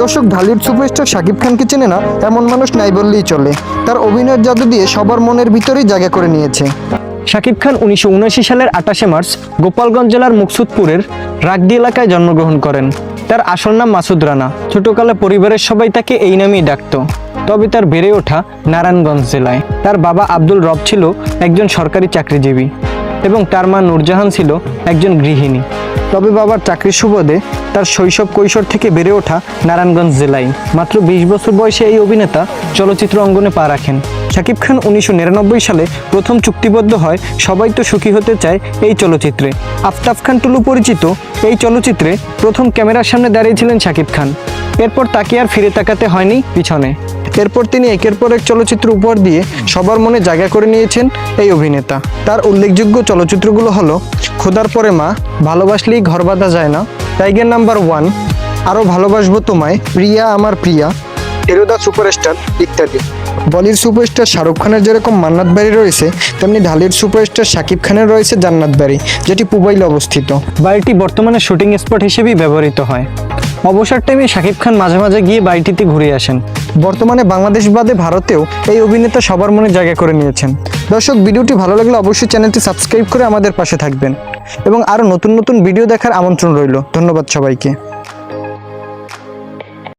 দর্শক, ঢালিউড সুপারস্টার শাকিব খানকে চেনে না এমন মানুষ নাই বললেই চলে। তার অভিনয়ের জাদু দিয়ে সবার মনের ভিতরেই জায়গা করে নিয়েছে। শাকিব খান 1979 সালের 28 মার্চ গোপালগঞ্জ জেলার মুকসুদপুরের রাগদি এলাকায় জন্মগ্রহণ করেন। তার আসল নাম মাসুদ রানা। ছোটকালে পরিবারের সবাই তাকে এই নামেই ডাকত। তবে তার বেড়ে ওঠা নারায়ণগঞ্জ জেলায়। তার বাবা আব্দুল রব ছিল একজন সরকারি চাকরিজীবী এবং তার মা নূরজাহান ছিল একজন গৃহিণী। তবে বাবার চাকরির সুবাদে তার শৈশব কৈশোর থেকে বেড়ে ওঠা নারায়ণগঞ্জ জেলায়। মাত্র 20 বছর বয়সে এই অভিনেতা চলচ্চিত্র অঙ্গনে পা রাখেন। শাকিব খান 1999 সালে প্রথম চুক্তিবদ্ধ হয় সবাই তো সুখী হতে চায় এই চলচ্চিত্রে। আফতাব খান টুলু পরিচিত এই চলচ্চিত্রে প্রথম ক্যামেরার সামনে দাঁড়িয়েছিলেন শাকিব খান। এরপর তাকে আর ফিরে তাকাতে হয়নি পিছনে। এরপর তিনি একের পর এক চলচ্চিত্র উপহার দিয়ে সবার মনে জায়গা করে নিয়েছেন এই অভিনেতা। তার উল্লেখযোগ্য চলচ্চিত্রগুলো হলো খোদার পরে মা, ভালোবাসলেই ঘর বাঁধা যায় না, টাইগার নাম্বার 1, আরও ভালোবাসবো তোমায়, প্রিয়া আমার প্রিয়া, হিরো দ্য সুপারস্টার ইত্যাদি। বলিউড সুপারস্টার শাহরুখ খানের যেরকম মান্নাত বাড়ি রয়েছে, তেমনি ঢালিউড সুপারস্টার শাকিব খানের রয়েছে জান্নাত বাড়ি, যেটি পুবাইলে অবস্থিত। বাড়িটি বর্তমানে শুটিং স্পট হিসেবেই ব্যবহৃত হয়। অবসর টাইমে শাকিব খান মাঝে মাঝে গিয়ে বাড়িটিতে ঘুরে আসেন। বর্তমানে বাংলাদেশ বাদে ভারতেও এই অভিনেতা সবার মনে জায়গা করে নিয়েছেন। দর্শক, ভিডিওটি ভালো লাগলে অবশ্যই চ্যানেলটি সাবস্ক্রাইব করে আমাদের পাশে থাকবেন এবং আরও নতুন নতুন ভিডিও দেখার আমন্ত্রণ রইল। ধন্যবাদ সবাইকে।